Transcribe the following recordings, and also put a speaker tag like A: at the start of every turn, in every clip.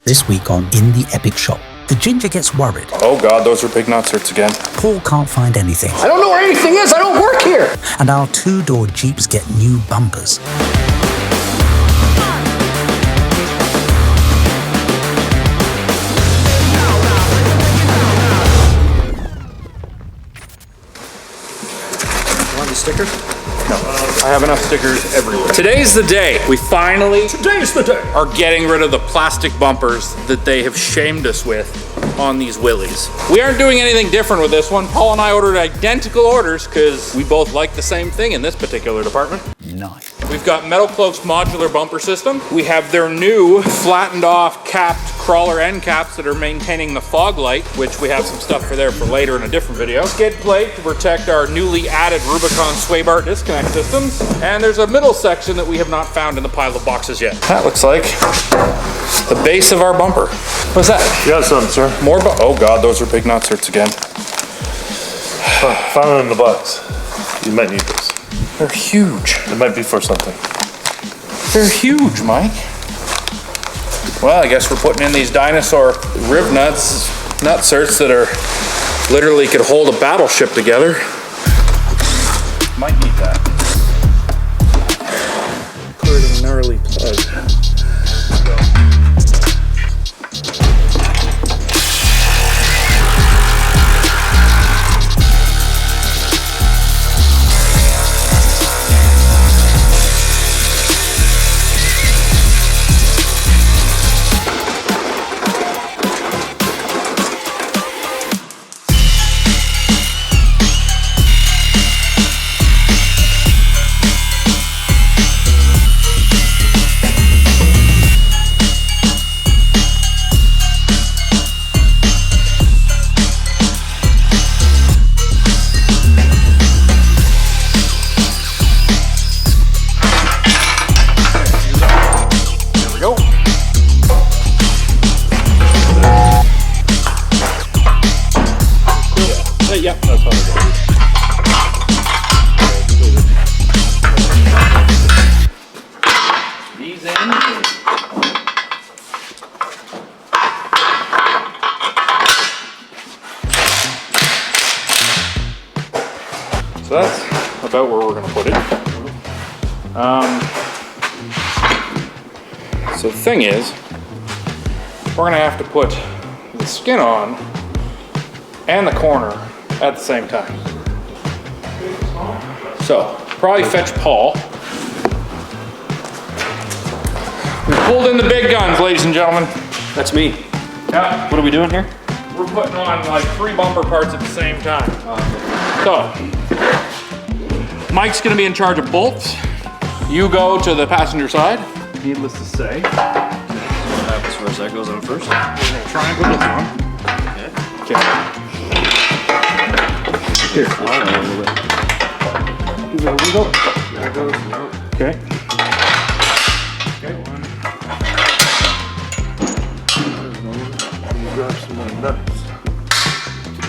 A: This week on In the Epic Shop, the Ginger gets worried.
B: Oh God, those are big nutserts again.
A: Paul can't find anything.
C: I don't know where anything is, I don't work here!
A: And our two-door Jeeps get new bumpers.
C: Want the stickers?
B: No, I have enough stickers everywhere. Today's the day. We finally
C: Today's the day!
B: are getting rid of the plastic bumpers that they have shamed us with on these Willys. We aren't doing anything different with this one. Paul and I ordered identical orders because we both like the same thing in this particular department.
A: Nice.
B: We've got Metalcloak's modular bumper system. We have their new flattened off capped crawler end caps that are maintaining the fog light, which we have some stuff for there for later in a different video. Skid plate to protect our newly added Rubicon sway bar disconnect systems. And there's a middle section that we have not found in the pile of boxes yet. That looks like the base of our bumper. What's that?
D: You got some, sir.
B: More oh God, those are big nutserts again.
D: Found them in the box. You might need this.
B: They're huge.
D: It might be for something.
B: They're huge, Mike. Well, I guess we're putting in these dinosaur rib nutserts that are literally could hold a battleship together. Might need that. Pretty gnarly plug. Yep, that's what it is. These in. So that's about where we're going to put it. So the thing is, we're going to have to put the skin on and the corner at the same time. So, probably fetch Paul. We pulled in the big guns, ladies and gentlemen.
C: That's me.
B: Yeah,
C: What are we doing here?
B: we're putting on like 3 bumper parts at the same time. So, Mike's gonna be in charge of bolts. You go to the passenger side, needless to say.
C: As far as that goes on first.
B: We're gonna try and put this on. Okay. Here. Give it a wiggle. There it goes. Okay. Okay.
D: Grab some more nuts.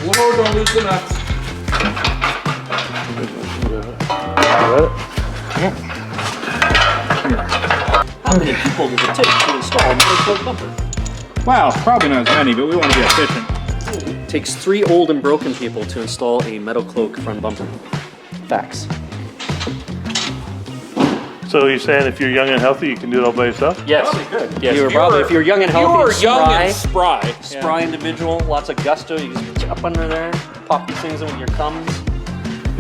B: Whoa, don't lose the nuts.
C: How many people does it take to install a Metalcloak bumper?
B: Wow, probably not as many, but we want to be efficient.
C: It takes 3 old and broken people to install a Metalcloak front bumper. Facts.
D: So you're saying if you're young and healthy, you can do it all by yourself?
B: Yes.
C: Good.
B: Yes.
C: If you're young and healthy,
B: you are
C: and
B: young
C: spry,
B: and spry.
C: spry individual, lots of gusto, you can just up under there, pop these things in with your thumbs.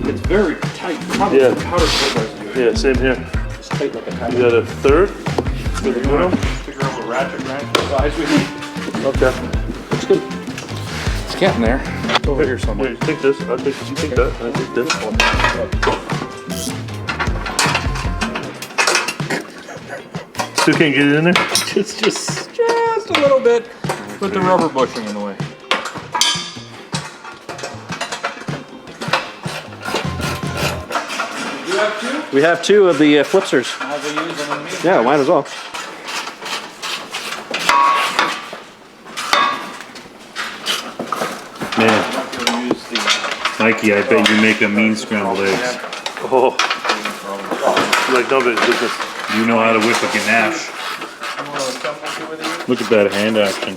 B: It's very tight. Probably
D: Yeah.
B: powder coat.
D: Yeah, same here.
C: It's tight like a tight.
D: You got a third? For the middle?
B: Figure out the ratchet wrench size we need.
D: Okay.
C: It's good.
B: It's getting there. It's over here somewhere.
D: Here, take this. I'll take, you take that, and I take this. Still can't get it in there?
B: It's just a little bit. Put the rubber bushing in the way. You have 2?
C: We have 2 of the flipsters.
B: Might as well use them on me.
C: Yeah, might as well.
D: Man,
E: Mikey, I bet you make a mean scrambled eggs.
D: oh. Like nobody's business.
E: You know how to whip a ganache.
B: You want to assemble 2 of these?
E: Look at that hand action.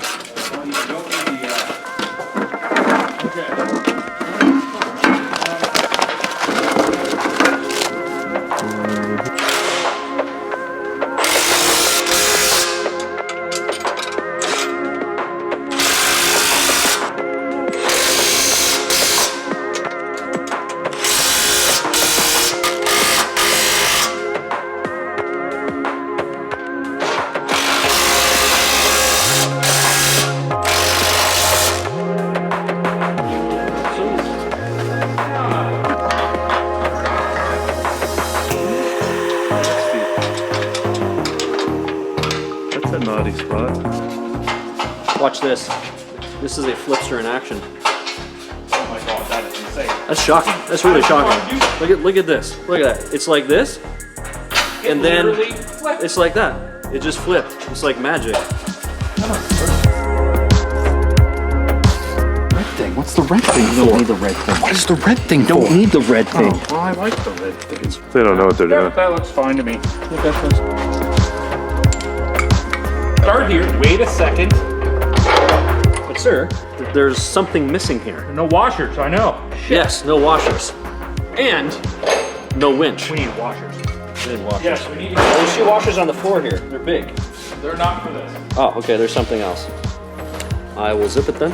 D: That's a naughty spot.
C: Watch this. This is a flipster in action.
B: Oh my god, that is insane.
C: That's shocking. That's really shocking. Look at this. Look at that. It's like this, and then
B: literally flipped.
C: it's like that. It just flipped. It's like magic.
F: Red thing? What's the red thing for? You don't need the red thing. What is the red thing for?
C: Don't need the red thing.
B: Oh, I like the red things.
D: They don't know what they're
B: Yeah,
D: doing.
B: that looks fine to me. Start here, wait a second.
C: But sir, there's something missing here.
B: No washers, I know.
C: Yes, no washers, and no winch.
B: We need washers.
C: We need washers.
B: Yes, we need.
C: Oh, you see washers on the floor here. They're big.
B: They're not for this.
C: Oh, okay. There's something else. I will zip it then.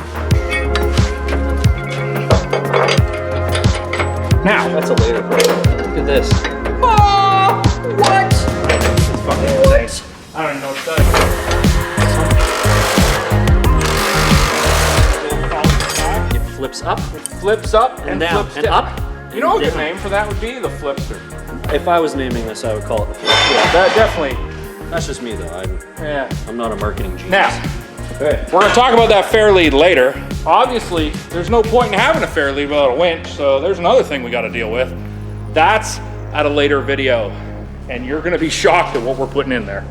B: Now,
C: That's a later question. Look at this.
B: oh, what? It's fucking insane. I don't even know what to tell you.
C: It flips up
B: Flips up and
C: down
B: flips
C: and
B: down.
C: up.
B: You know a good
C: down.
B: name for that would be the flipster.
C: If I was naming this, I would call it the flip.
B: Yeah, that definitely.
C: That's just me though.
B: Yeah.
C: I'm not a marketing genius.
B: Now, we're going to talk about that fair lead later. Obviously, there's no point in having a fair lead without a winch, so there's another thing we got to deal with. That's at a later video, and you're going to be shocked at what we're putting in there.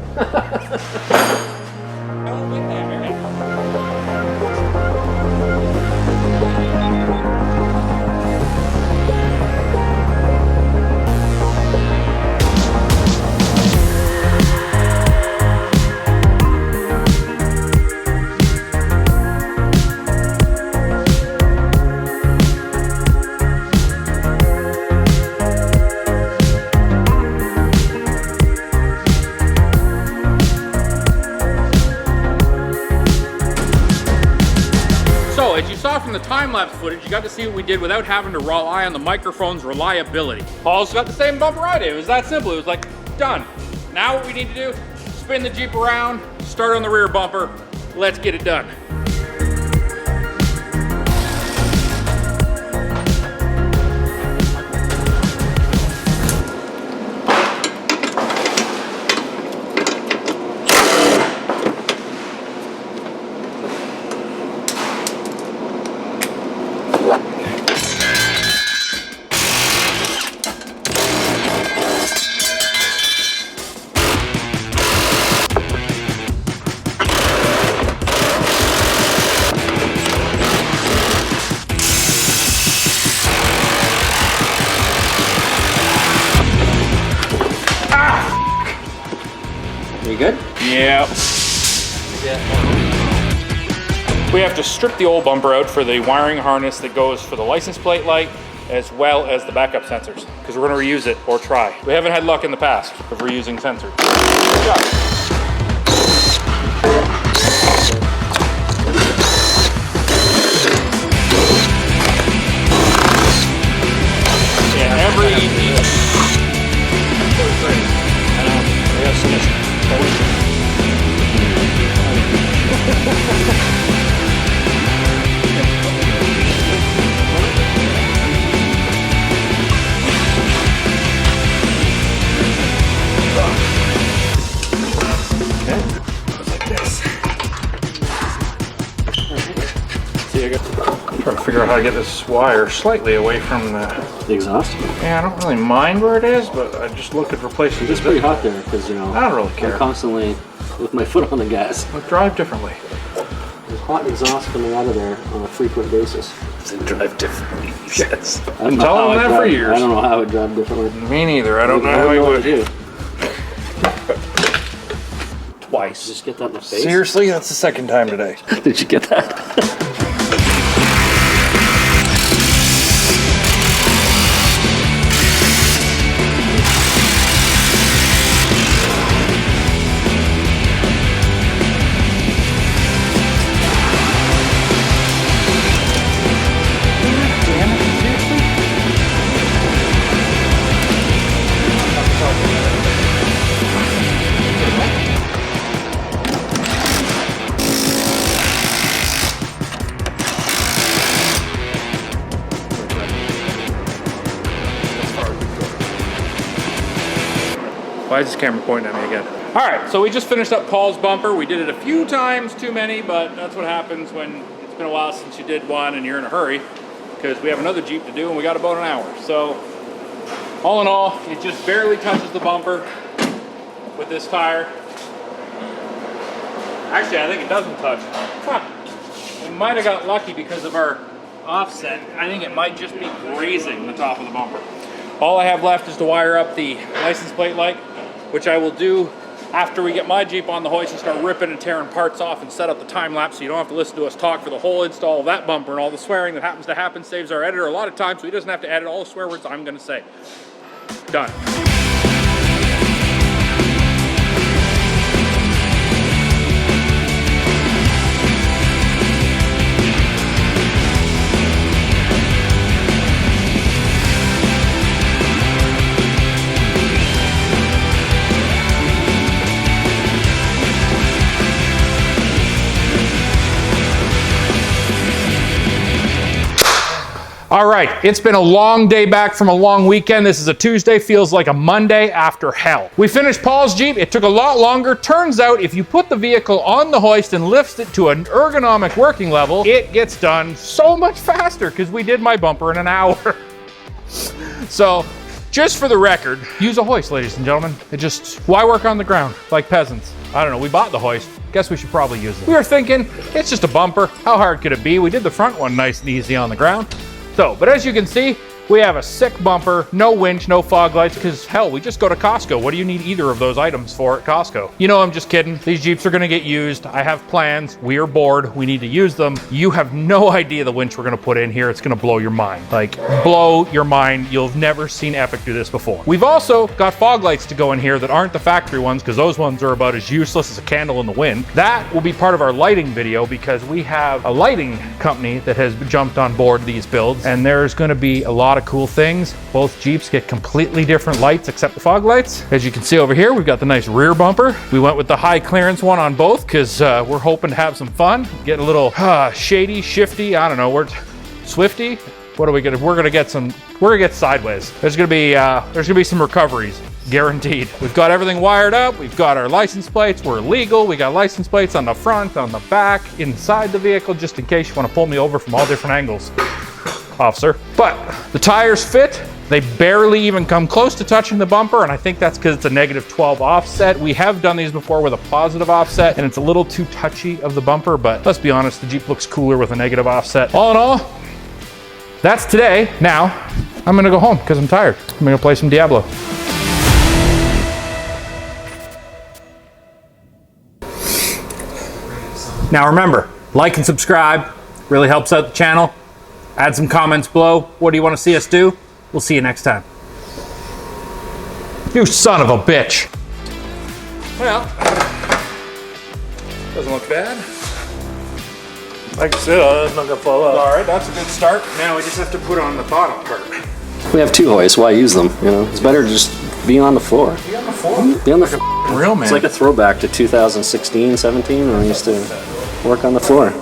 B: So, as you saw from the time-lapse footage, you got to see what we did without having to rely on the microphone's reliability. Paul's got the same bumper I did. It was that simple. It was like, done. Now what we need to do, spin the Jeep around, start on the rear bumper, let's get it done.
C: You good?
B: Yeah. We have to strip the old bumper out for the wiring harness that goes for the license plate light, as well as the backup sensors, because we're going to reuse it or try. We haven't had luck in the past of reusing sensors. Good job. Yeah, every trying to figure out how to get this wire slightly away from
C: The exhaust?
B: yeah, I don't really mind where it is, but I just look at replacing
C: It's pretty hot there because, you know,
B: I don't really
C: I'm
B: care.
C: constantly with my foot on the gas.
B: I'll drive differently.
C: There's hot exhaust coming out of there on a frequent basis.
B: Drive differently. Yes.
C: I'm
B: telling them that for years.
C: I don't know how I would drive differently.
B: Me neither. I don't know how
C: I
B: I
C: don't know
B: would.
C: what to do.
B: twice.
C: Just get that in the face.
D: Seriously, that's the second time today.
C: Did you get that?
B: Why is this camera pointing at me again? All right, so we just finished up Paul's bumper. We did it a few times too many, but that's what happens when it's been a while since you did one and you're in a hurry, because we have another Jeep to do and we got about an hour. So all in all, it just barely touches the bumper with this tire. Actually, I think it doesn't touch. Huh. We might have got lucky because of our offset. I think it might just be grazing the top of the bumper. All I have left is to wire up the license plate light, which I will do after we get my Jeep on the hoist and start ripping and tearing parts off and set up the time lapse, so you don't have to listen to us talk for the whole install of that bumper, and all the swearing that happens to happen saves our editor a lot of time, so he doesn't have to edit all the swear words I'm gonna say. Done. All right, it's been a long day back from a long weekend. This is a Tuesday, feels like a Monday after hell. We finished Paul's Jeep. It took a lot longer. Turns out if you put the vehicle on the hoist and lifts it to an ergonomic working level, it gets done so much faster because we did my bumper in an hour. So just for the record, use a hoist, ladies and gentlemen. Why work on the ground like peasants? I don't know, we bought the hoist. Guess we should probably use it. We were thinking, it's just a bumper. How hard could it be? We did the front one nice and easy on the ground. So, but as you can see, we have a sick bumper, no winch, no fog lights, because hell, we just go to Costco. What do you need either of those items for at Costco? You know, I'm just kidding. These Jeeps are gonna get used. I have plans. We are bored. We need to use them. You have no idea the winch we're gonna put in here. It's gonna blow your mind. Like, blow your mind. You've never seen Epic do this before. We've also got fog lights to go in here that aren't the factory ones, because those ones are about as useless as a candle in the wind. That will be part of our lighting video, because we have a lighting company that has jumped on board these builds, and there's gonna be a lot of cool things. Both Jeeps get completely different lights except the fog lights. As you can see over here, we've got the nice rear bumper. We went with the high clearance one on both because we're hoping to have some fun, get a little shady, shifty, I don't know, we're swifty. What are we gonna, we're gonna get sideways. There's gonna be some recoveries, guaranteed. We've got everything wired up. We've got our license plates. We're legal. We got license plates on the front, on the back, inside the vehicle, just in case you want to pull me over from all different angles, officer. But the tires fit. They barely even come close to touching the bumper, and I think that's because it's a -12 offset. We have done these before with a positive offset, and it's a little too touchy of the bumper, but let's be honest, the Jeep looks cooler with a negative offset. All in all, that's today. Now, I'm gonna go home because I'm tired. I'm gonna play some Diablo. Now remember, like and subscribe, really helps out the channel. Add some comments below. What do you want to see us do? We'll see you next time. You son of a bitch. Well, doesn't look bad.
D: Like I said, it's not gonna fall out.
B: All right, that's a good start. Now we just have to put on the bottom part.
C: We have two hoists, why use them? You know, it's better to just be on the floor.
B: Be on the floor?
C: Be on the floor.
B: Real man.
C: It's like a throwback to 2016, 17 when we used to work on the floor.